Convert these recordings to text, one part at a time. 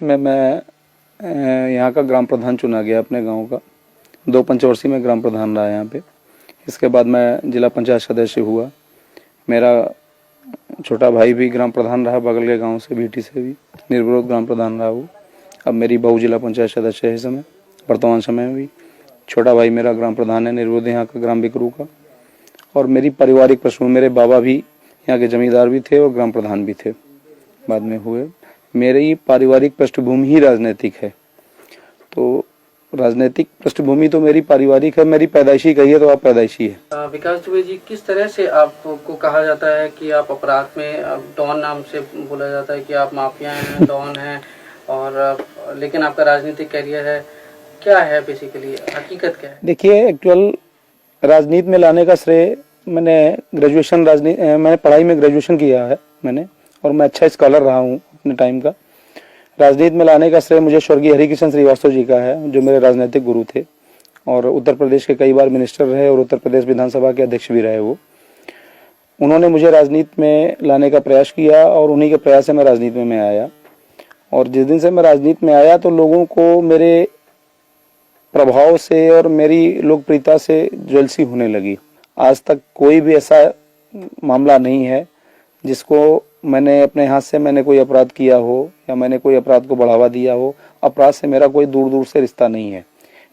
2008 में मैं यहाँ का ग्राम प्रधान चुना गया अपने गांव का। 2 पंचवर्षीय में ग्राम प्रधान रहा यहाँ पे। इसके बाद मैं जिला पंचायत सदस्य हुआ। मेरा छोटा भाई भी ग्राम प्रधान रहा, बगल के गांव से बीटी से भी निर्विरोध ग्राम प्रधान रहा वो। अब मेरी बहू जिला पंचायत सदस्य है इस समय, वर्तमान समय में भी। छोटा भाई मेरा ग्राम प्रधान है निर्विरोध यहाँ का, ग्राम बिकरू का। और मेरी पारिवारिक पृष्ठभूमि, मेरे बाबा भी यहाँ के जमींदार भी थे और ग्राम प्रधान भी थे, बाद में हुए। मेरी पारिवारिक पृष्ठभूमि ही राजनीतिक है। तो राजनीतिक पृष्ठभूमि तो मेरी पारिवारिक है, मेरी पैदाइशी कही है तो आप पैदाइशी है। विकास दुबे जी, किस तरह से आपको कहा जाता है कि आप अपराध में डॉन नाम से बोला जाता है कि आप माफिया हैं, डॉन हैं, और लेकिन आपका राजनीतिक करियर है, क्या है बेसिकली, हकीकत क्या है? देखिए, एक्चुअल राजनीति में लाने का श्रेय मैंने पढ़ाई में ग्रेजुएशन किया है मैंने, और मैं अच्छा स्कॉलर रहा हूँ अपने टाइम का। राजनीति में लाने का श्रेय मुझे स्वर्गीय हरिकिशन श्रीवास्तव जी का है, जो मेरे राजनीतिक गुरु थे और उत्तर प्रदेश के कई बार मिनिस्टर रहे और उत्तर प्रदेश विधानसभा के अध्यक्ष भी रहे वो। उन्होंने मुझे राजनीति में लाने का प्रयास किया और उन्हीं के प्रयास से मैं राजनीति में आया। और जिस दिन से मैं राजनीति में आया तो लोगों को मेरे प्रभाव से और मेरी लोकप्रियता से ज्वेलसी होने लगी। आज तक कोई भी ऐसा मामला नहीं है जिसको मैंने अपने हाथ से मैंने कोई अपराध किया हो या मैंने कोई अपराध को बढ़ावा दिया हो। अपराध से मेरा कोई दूर दूर से रिश्ता नहीं है।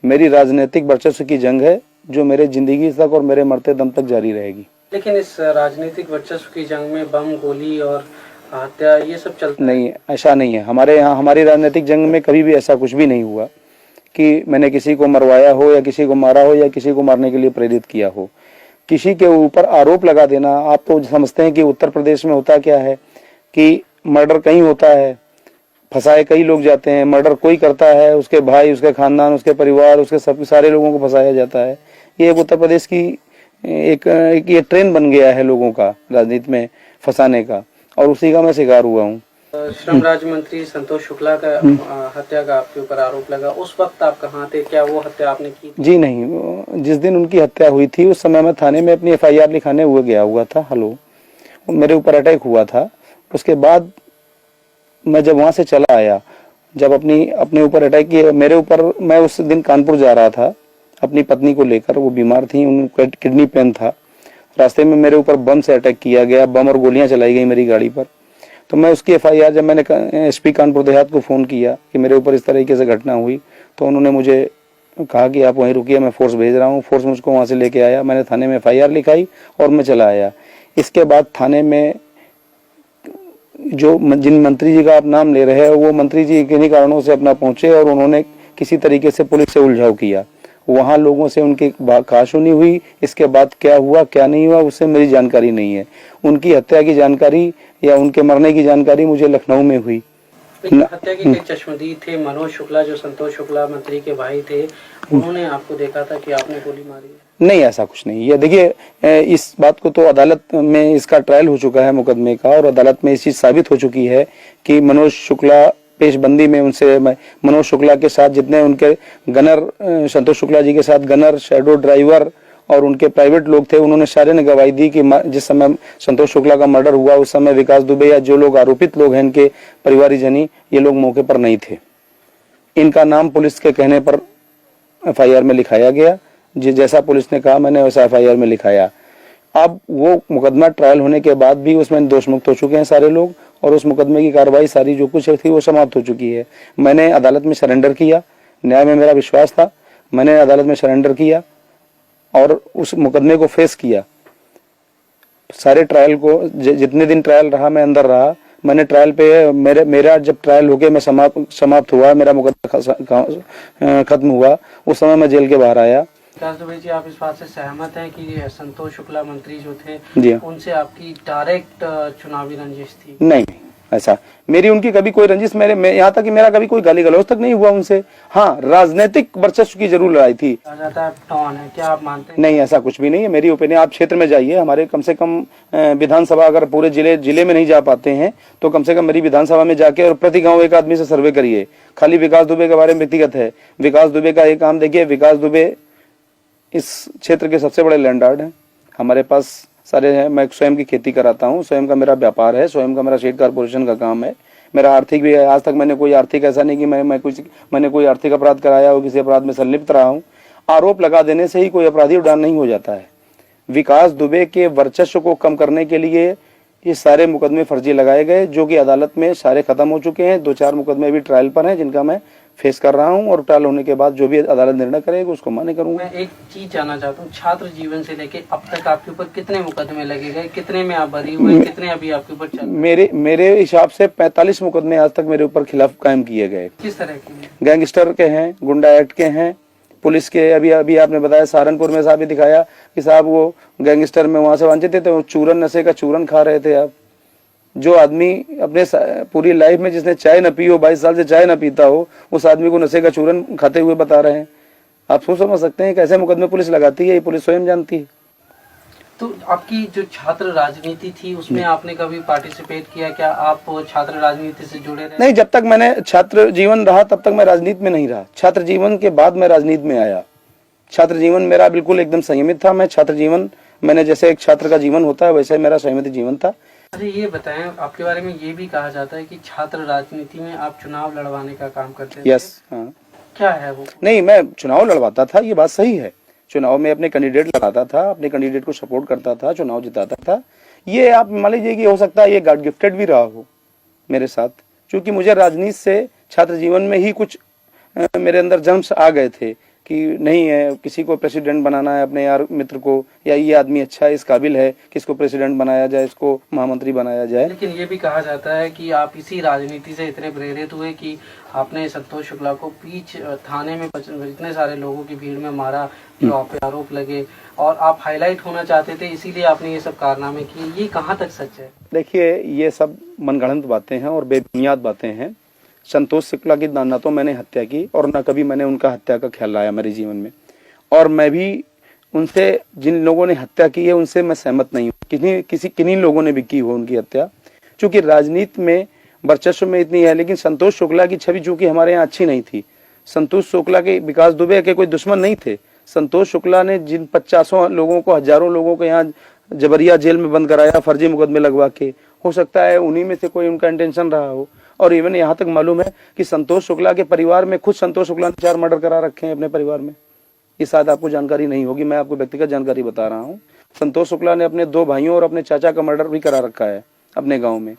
मेरी राजनीतिक वर्चस्व की जंग है जो मेरे जिंदगी तक और मेरे मरते दम तक जारी रहेगी। लेकिन इस राजनीतिक वर्चस्व की जंग में बम, गोली और हत्या ये सब चलता नहीं, ऐसा नहीं है। हमारे यहाँ हमारी राजनीतिक जंग में कभी भी ऐसा कुछ भी नहीं हुआ कि मैंने किसी को मरवाया हो या किसी को मारा हो या किसी को मारने के लिए प्रेरित किया हो। किसी के ऊपर आरोप लगा देना, आप तो समझते हैं कि उत्तर प्रदेश में होता क्या है कि मर्डर कहीं होता है, फंसाए कई लोग जाते हैं। मर्डर कोई करता है, उसके भाई, उसके खानदान, उसके परिवार, उसके सब सारे लोगों को फंसाया जाता है। ये एक उत्तर प्रदेश की एक ये ट्रेंड बन गया है लोगों का राजनीति में फंसाने का, और उसी का मैं शिकार हुआ हूँ। श्रम राज्य मंत्री संतोष शुक्ला का हत्या का आपके ऊपर आरोप लगा, उस वक्त आप कहाँ थे? क्या वो हत्या आपने की? जी नहीं, जिस दिन उनकी हत्या हुई थी उस समय मैं थाने में अपनी FIR लिखाने हुए गया हुआ था। मेरे ऊपर अटैक हुआ था। उसके बाद मैं जब वहां से चला आया, जब अपने ऊपर अटैक किया मेरे ऊपर, मैं उस दिन कानपुर जा रहा था अपनी पत्नी को लेकर। वो बीमार थी, उनको किडनी पेन था। रास्ते में मेरे ऊपर बम से अटैक किया गया, बम और गोलियां चलाई गई मेरी गाड़ी पर। तो मैं उसकी FIR, जब मैंने SP कानपुर देहात को फ़ोन किया कि मेरे ऊपर इस तरीके से घटना हुई, तो उन्होंने मुझे कहा कि आप वहीं रुकिए, मैं फोर्स भेज रहा हूँ। फोर्स मुझको वहाँ से लेके आया। मैंने थाने में FIR लिखाई और मैं चला आया। इसके बाद थाने में जो जिन मंत्री जी का आप नाम ले रहे हैं, वो मंत्री जी किन्हीं कारणों से अपना पहुंचे और उन्होंने किसी तरीके से पुलिस से उलझाव किया। वहां लोगों से उनकी कहासुनी हुई। इसके बाद क्या हुआ क्या नहीं हुआ उससे मेरी जानकारी नहीं है। उनकी हत्या की जानकारी या उनके मरने की जानकारी मुझे लखनऊ में हुई। हत्या के कई चश्मदीद थे। मनोज शुक्ला, जो संतोष शुक्ला मंत्री के भाई थे, उन्होंने आपको देखा था कि आपने गोली मारी है? नहीं, ऐसा कुछ नहीं। ये देखिए, इस बात को तो अदालत में इसका ट्रायल हो चुका है मुकदमे का, और अदालत में इस चीज साबित हो चुकी है कि मनोज शुक्ला पेशबंदी में उनसे, मनोज शुक्ला के साथ जितने उनके गनर, संतोष शुक्ला जी के साथ गनर, शैडो ड्राइवर और उनके प्राइवेट लोग थे, उन्होंने सारे ने गवाही दी कि जिस समय संतोष शुक्ला का मर्डर हुआ उस समय विकास दुबे या जो लोग आरोपित लोग हैं इनके परिवारजनी, ये लोग मौके पर नहीं थे। इनका नाम पुलिस के कहने पर FIR में लिखाया गया। जैसा पुलिस ने कहा मैंने वैसा FIR में लिखाया। अब वो मुकदमा ट्रायल होने के बाद भी उसमें दोषमुक्त हो चुके हैं सारे लोग, और उस मुकदमे की कार्रवाई सारी जो कुछ थी वो समाप्त हो चुकी है। मैंने अदालत में सरेंडर किया, न्याय में मेरा विश्वास था। मैंने अदालत में सरेंडर किया और उस मुकदमे को फेस किया। सारे ट्रायल को, जितने दिन ट्रायल रहा मैं अंदर रहा। मैंने ट्रायल पे मेरा जब ट्रायल हो गया, मैं समाप्त हुआ, मेरा मुकदमा खत्म हुआ, उस समय मैं जेल के बाहर आया। विकास दुबे जी, आप इस बात से सहमत हैं कि संतोष शुक्ला मंत्री जो थे, जी, उनसे आपकी डायरेक्ट चुनावी रंजिश थी? नहीं, ऐसा मेरी उनकी कभी कोई रंजिश, यहाँ तक कि मेरा कभी कोई गाली गलौज तक नहीं हुआ उनसे। हाँ, राजनीतिक वर्चस्व की जरूर लड़ाई थी। टॉन है, क्या आप मानते हैं? नहीं, ऐसा कुछ भी नहीं है। मेरी ओपिनियन, आप क्षेत्र में जाइए, हमारे कम से कम विधानसभा, अगर पूरे जिले में नहीं जा पाते हैं तो कम से कम मेरी विधानसभा में जाके और प्रति गाँव एक आदमी से सर्वे करिए। खाली विकास दुबे के बारे में व्यक्तिगत है। विकास दुबे का एक काम देखिए, विकास दुबे इस क्षेत्र के सबसे बड़े लैंडलॉर्ड हैं। हमारे पास सारे हैं। मैं स्वयं की खेती कराता हूँ, स्वयं का मेरा व्यापार है, स्वयं का मेरा स्टेट कॉर्पोरेशन का काम है। मेरा आर्थिक भी है, आज तक मैंने कोई आर्थिक ऐसा नहीं कि मैंने कोई आर्थिक अपराध कराया हो, किसी अपराध में संलिप्त रहा हूँ। आरोप लगा देने से ही कोई अपराधी उड़ान नहीं हो जाता है। विकास दुबे के वर्चस्व को कम करने के लिए ये सारे मुकदमे फर्जी लगाए गए, जो कि अदालत में सारे खत्म हो चुके हैं। 2-4 मुकदमे अभी ट्रायल पर हैं, जिनका मैं फेस कर रहा हूं, और ट्रायल होने के बाद जो भी अदालत निर्णय करेगी उसको मान्य करूंगा। मैं एक चीज जानना चाहता हूँ, छात्र जीवन से लेके अब तक आपके ऊपर कितने मुकदमे लगे गए, कितने में आप बरी हुए, कितने अभी आपके ऊपर चल? मेरे हिसाब से 45 मुकदमे आज तक मेरे ऊपर खिलाफ कायम किए गए। किस तरह के? गैंगस्टर के हैं, गुंडा एक्ट के हैं, पुलिस के। अभी आपने बताया सहारनपुर में साहब दिखाया कि साहब वो गैंगस्टर में वहां से वांछित थे, तो चूरन, नशे का चूरन खा रहे थे आप। जो आदमी अपने पूरी लाइफ में जिसने चाय न पी हो, 22 साल से चाय न पीता हो, उस आदमी को नशे का चूरन खाते हुए बता रहे हैं। आप सोच समझ सकते हैं कैसे मुकदमे पुलिस लगाती है, ये पुलिस स्वयं जानती है। तो आपकी जो छात्र राजनीति थी उसमें आपने कभी पार्टिसिपेट किया? क्या आप छात्र राजनीति से जुड़े रहे? नहीं, जब तक मैंने छात्र जीवन रहा तब तक मैं राजनीति में नहीं रहा। छात्र जीवन के बाद मैं राजनीति में आया। छात्र जीवन मेरा बिल्कुल एकदम संयमित था। मैं छात्र जीवन, मैंने जैसे एक छात्र का जीवन होता है वैसे मेरा संयमित जीवन था। अरे ये बताएं, आपके बारे में ये भी कहा जाता है कि छात्र राजनीति में आप चुनाव लड़वाने का काम करते थे। यस, हाँ। क्या है वो? नहीं, मैं चुनाव लड़वाता था, ये बात सही है। चुनाव में अपने कैंडिडेट लगाता था, अपने कैंडिडेट को सपोर्ट करता था, चुनाव जिताता था। ये आप मान लीजिए कि हो सकता है ये गॉड गिफ्टेड भी रहा हो मेरे साथ, क्योंकि मुझे राजनीति से छात्र जीवन में ही कुछ मेरे अंदर जम्स आ गए थे कि नहीं है, किसी को प्रेसिडेंट बनाना है अपने यार मित्र को, या ये आदमी अच्छा है, इस काबिल है कि इसको प्रेसिडेंट बनाया जाए, इसको महामंत्री बनाया जाए। लेकिन ये भी कहा जाता है कि आप इसी राजनीति से इतने प्रेरित हुए कि आपने संतोष शुक्ला को बीच थाने में इतने सारे लोगों की भीड़ में मारा, जो आप पे आरोप लगे, और आप हाईलाइट होना चाहते थे, इसीलिए आपने ये सब कारनामे किए। ये कहाँ तक सच है? देखिए, ये सब मनगढ़ंत बातें हैं और बेबुनियाद बातें हैं। संतोष शुक्ला की ना तो मैंने हत्या की और ना कभी मैंने उनका हत्या का ख्याल लाया मेरे जीवन में, और मैं भी उनसे, जिन लोगों ने हत्या की है उनसे मैं सहमत नहीं हूँ। किन्हीं लोगों ने भी की हो उनकी हत्या, क्योंकि राजनीति में वर्चस्व में इतनी है। लेकिन संतोष शुक्ला की छवि चूंकि हमारे यहाँ अच्छी नहीं थी। संतोष शुक्ला के, विकास दुबे के कोई दुश्मन नहीं थे। संतोष शुक्ला ने जिन 50 लोगों को, हजारों लोगों को यहाँ जबरिया जेल में बंद कराया फर्जी मुकदमे लगवा के, हो सकता है उन्हीं में से कोई उनका इंटेंशन रहा हो। और इवन यहाँ तक मालूम है कि संतोष शुक्ला के परिवार में, खुद संतोष शुक्ला ने 4 मर्डर करा रखे हैं अपने परिवार में। ये शायद आपको जानकारी नहीं होगी, मैं आपको व्यक्तिगत जानकारी बता रहा हूँ। संतोष शुक्ला ने अपने 2 भाइयों और अपने चाचा का मर्डर भी करा रखा है अपने गाँव में,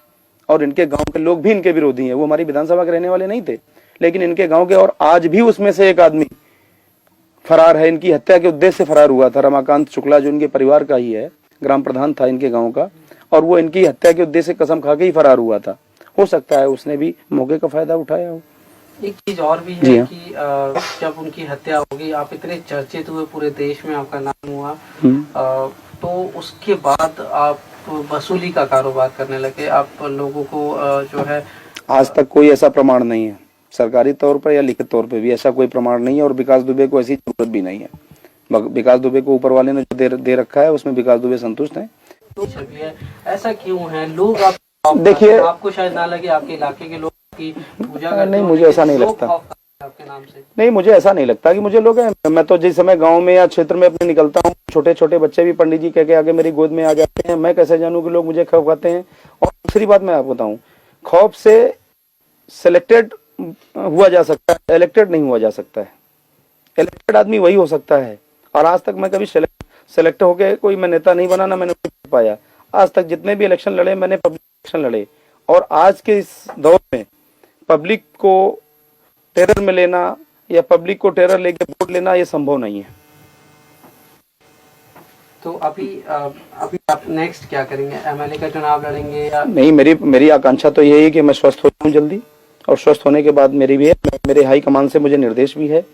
और इनके गाँव के लोग भी इनके विरोधी हैं। वो हमारी विधानसभा के रहने वाले नहीं थे, लेकिन इनके गाँव के, और आज भी उसमें से एक आदमी फरार है। इनकी हत्या के उद्देश्य से फरार हुआ था रमाकांत शुक्ला, जो इनके परिवार का ही है, ग्राम प्रधान था इनके गाँव का, और वो इनकी हत्या के उद्देश्य से कसम खा के ही फरार हुआ था। हो सकता है उसने भी मौके का फायदा उठाया हो। एक चीज और भी है कि जब उनकी हत्या होगी, आप इतने चर्चित हुए, पूरे देश में आपका नाम हुआ, तो उसके बाद आप वसूली का कारोबार करने लगे। आप लोगों को जो है, आज तक कोई ऐसा प्रमाण नहीं है सरकारी तौर पर या लिखित तौर पर भी, ऐसा कोई प्रमाण नहीं है, और विकास दुबे को ऐसी जरूरत भी नहीं है। विकास दुबे को ऊपर वाले ने जो दे रखा है उसमें विकास दुबे संतुष्ट है। ऐसा क्यों है? लोग आप देखिए, आपको शायद ना लगे, आपके इलाके के लोग की पूजा करते नहीं, मुझे ऐसा नहीं लगता। आपके नाम से नहीं, मुझे ऐसा नहीं लगता कि मुझे लोग हैं। मैं तो जिस समय गांव में या क्षेत्र में अपने निकलता हूँ, छोटे छोटे बच्चे भी पंडित जी कह के आगे मेरी गोद में आ जाते हैं। मैं कैसे जानूं कि लोग मुझे खौफ खाते हैं? और दूसरी बात मैं आपको बताऊं, खौफ से सिलेक्टेड हुआ जा सकता है, इलेक्टेड नहीं हुआ जा सकता है। इलेक्टेड आदमी वही हो सकता है, और आज तक मैं कभी सेलेक्ट होके कोई मैं नेता नहीं बना, ना मैंने पाया। आज तक जितने भी इलेक्शन लड़े, मैंने पब्लिक इलेक्शन लड़े, और आज के इस दौर में पब्लिक को टेरर में लेना या पब्लिक को टेरर लेके वोट लेना, ये संभव नहीं है। तो अभी आप नेक्स्ट क्या करेंगे? एमएलए का चुनाव लड़ेंगे या नहीं? मेरी आकांक्षा तो यही है कि मैं स्वस्थ हो जाऊं जल्दी, और स्वस्थ होने के बाद मेरे हाई कमान से मुझे निर्देश भी है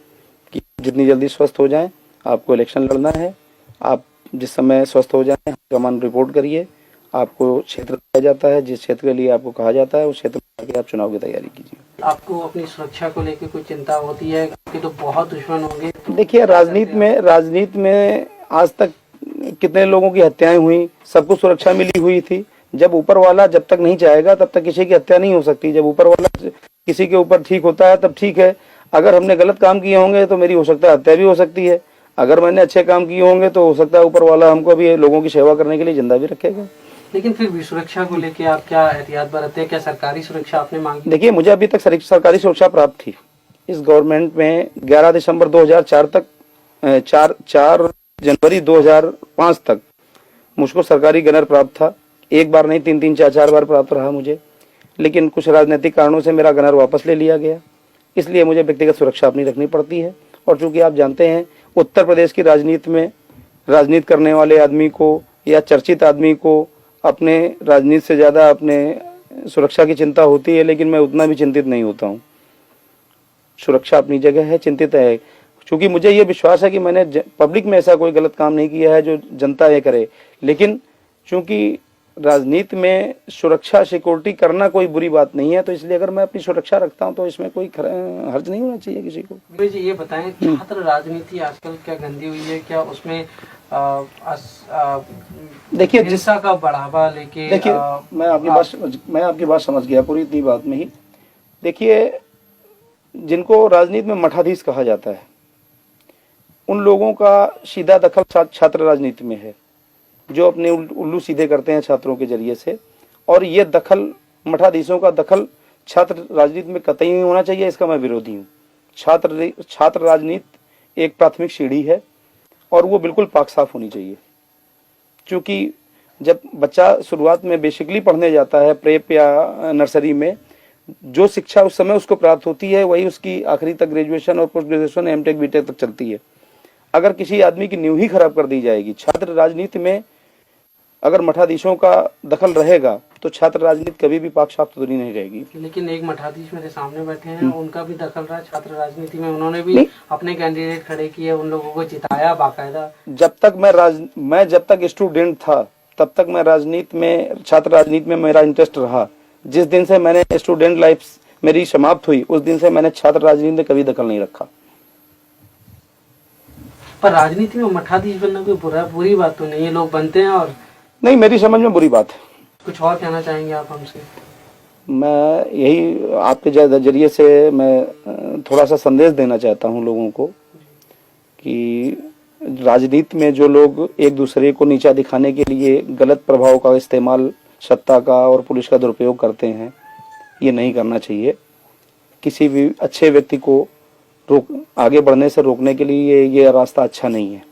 कि जितनी जल्दी स्वस्थ हो जाएं, आपको इलेक्शन लड़ना है। आप जिस समय स्वस्थ हो जाएं, हाई कमान रिपोर्ट करिए, आपको क्षेत्र दिया जाता है, जिस क्षेत्र के लिए आपको कहा जाता है उस क्षेत्र में आके आप चुनाव की तैयारी कीजिए। आपको अपनी सुरक्षा को लेकर कोई चिंता होती है? आपके तो बहुत दुश्मन होंगे। तो देखिए, राजनीति में आज तक कितने लोगों की हत्याएं हुई, सबको सुरक्षा मिली हुई थी। जब ऊपर वाला जब तक नहीं चाहेगा तब तक किसी की हत्या नहीं हो सकती। जब ऊपर वाला किसी के ऊपर ठीक होता है तब ठीक है। अगर हमने गलत काम किए होंगे तो मेरी हो सकता है हत्या भी हो सकती है। अगर मैंने अच्छे काम किए होंगे तो हो सकता है ऊपर वाला हमको भी लोगों की सेवा करने के लिए जिंदा भी रखेगा। लेकिन फिर भी सुरक्षा को लेके आप क्या एहतियात बरतते हैं? क्या सरकारी सुरक्षा आपने मांगी? देखिए, मुझे अभी तक सरकारी सुरक्षा प्राप्त थी। इस गवर्नमेंट में 11 दिसंबर 2004 तक 4 जनवरी 2005 तक मुझको सरकारी गनर प्राप्त था। एक बार नहीं, 3 4 बार प्राप्त रहा मुझे। लेकिन कुछ राजनीतिक कारणों से मेरा गनर वापस ले लिया गया, इसलिए मुझे व्यक्तिगत सुरक्षा अपनी रखनी पड़ती है। और चूंकि आप जानते हैं, उत्तर प्रदेश की राजनीति में राजनीति करने वाले आदमी को या चर्चित आदमी को अपने राजनीति से ज़्यादा अपने सुरक्षा की चिंता होती है, लेकिन मैं उतना भी चिंतित नहीं होता हूँ। सुरक्षा अपनी जगह है, चिंतित है, क्योंकि मुझे ये विश्वास है कि मैंने पब्लिक में ऐसा कोई गलत काम नहीं किया है जो जनता ये करे। लेकिन चूंकि राजनीति में सुरक्षा सिक्योरिटी करना कोई बुरी बात नहीं है, तो इसलिए अगर मैं अपनी सुरक्षा रखता हूं तो इसमें कोई हर्ज नहीं होना चाहिए किसी को। विवेक जी, ये बताएं, छात्र राजनीति आजकल क्या गंदी हुई है? क्या उसमें देखिए, हिंसा का बढ़ावा लेके? देखिए, मैं आपकी बात समझ गया पूरी इतनी बात में ही। देखिए, जिनको राजनीति में मठाधीश कहा जाता है, उन लोगों का सीधा दखल छात्र राजनीति में है, जो अपने उल्लू सीधे करते हैं छात्रों के जरिए से। और ये दखल, मठाधीशों का दखल छात्र राजनीति में कतई नहीं होना चाहिए, इसका मैं विरोधी हूँ। छात्र राजनीति एक प्राथमिक सीढ़ी है और वो बिल्कुल पाक साफ होनी चाहिए। क्योंकि जब बच्चा शुरुआत में बेसिकली पढ़ने जाता है, प्रेप या नर्सरी में, जो शिक्षा उस समय उसको प्राप्त होती है वही उसकी आखिरी तक ग्रेजुएशन और पोस्ट ग्रेजुएशन, एमटेक, बीटेक तक चलती है। अगर किसी आदमी की नींव ही खराब कर दी जाएगी, छात्र राजनीति में अगर मठाधीशों का दखल रहेगा तो छात्र राजनीति कभी भी पाक साफ सुथरी नहीं रहेगी। लेकिन एक मठाधीश मेरे सामने बैठे हैं, उनका भी दखल रहा छात्र राजनीति में। उन्होंने भी अपने कैंडिडेट खड़े किए, उन लोगों को जिताया बाकायदा। जब तक स्टूडेंट था तब तक मैं राजनीति में, छात्र राजनीति में मेरा इंटरेस्ट रहा। जिस दिन से मैंने स्टूडेंट लाइफ मेरी समाप्त हुई, उस दिन से मैंने छात्र राजनीति में कभी दखल नहीं रखा। पर राजनीति में मठाधीश बनना कोई बुरी बात तो नहीं है, लोग बनते हैं। और नहीं, मेरी समझ में बुरी बात है। कुछ और कहना चाहेंगे आप हमसे? मैं यही आपके जरिए से मैं थोड़ा सा संदेश देना चाहता हूँ लोगों को कि राजनीति में जो लोग एक दूसरे को नीचा दिखाने के लिए गलत प्रभाव का इस्तेमाल, सत्ता का और पुलिस का दुरुपयोग करते हैं, ये नहीं करना चाहिए। किसी भी अच्छे व्यक्ति को आगे बढ़ने से रोकने के लिए ये रास्ता अच्छा नहीं है।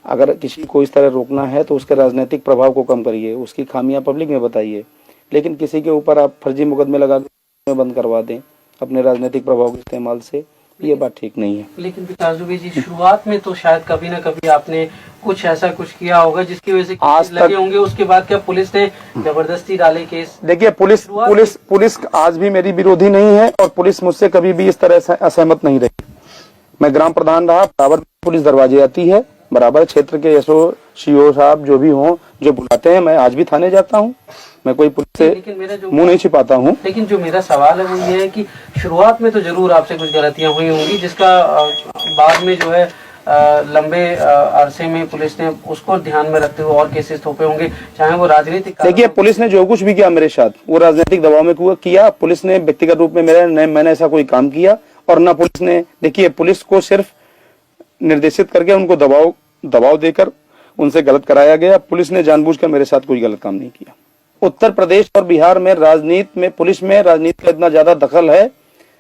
अगर किसी को इस तरह रोकना है तो उसके राजनीतिक प्रभाव को कम करिए, उसकी खामियां पब्लिक में बताइए। लेकिन किसी के ऊपर आप फर्जी मुकदमे लगा के बंद करवा दें अपने राजनीतिक प्रभाव के इस्तेमाल से, ये बात ठीक नहीं है। लेकिन विकास दुबे जी, शुरुआत में तो शायद कभी ना कभी आपने कुछ ऐसा कुछ किया होगा जिसकी वजह से आज लगे होंगे। उसके बाद क्या पुलिस ने जबरदस्ती डाले केस? देखिए, पुलिस आज भी मेरी विरोधी नहीं है और पुलिस मुझसे कभी भी इस तरह से असहमत नहीं रही। मैं ग्राम प्रधान रहा, बराबर पुलिस दरवाजे आती है, बराबर क्षेत्र के एसओ, सीओ साहब जो भी हों, जो बुलाते हैं, मैं आज भी थाने जाता हूँ। मैं कोई पुलिस से मुंह नहीं छिपाता हूँ। लेकिन जो मेरा सवाल है वो ये है कि शुरुआत में तो जरूर आपसे कुछ गलतियां हुई होंगी, जिसका बाद में जो है लंबे अरसे में पुलिस ने उसको ध्यान में रखते हुए और केसेस थोपे होंगे, चाहे वो राजनीतिक। देखिए, पुलिस ने जो कुछ भी किया मेरे साथ, वो राजनीतिक दबाव में किया। पुलिस ने व्यक्तिगत रूप में मैंने ऐसा कोई काम किया और ना पुलिस ने। देखिए, पुलिस को सिर्फ निर्देशित करके उनको दबाव देकर उनसे गलत कराया गया। पुलिस ने जानबूझकर मेरे साथ कोई गलत काम नहीं किया। उत्तर प्रदेश और बिहार में राजनीति में, पुलिस में राजनीति का इतना ज्यादा दखल है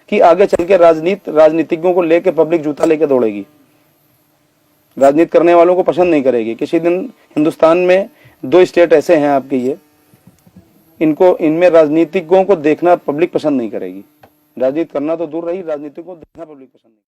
कि आगे चल के राजनीतिज्ञों को लेके पब्लिक जूता लेके दौड़ेगी, राजनीति करने वालों को पसंद नहीं करेगी। किसी दिन हिंदुस्तान में 2 स्टेट ऐसे हैं आपके, इनमें राजनीतिज्ञों को देखना पब्लिक पसंद नहीं करेगी। राजनीति करना तो दूर रही, राजनीतिज्ञों को देखना पब्लिक पसंद नहीं।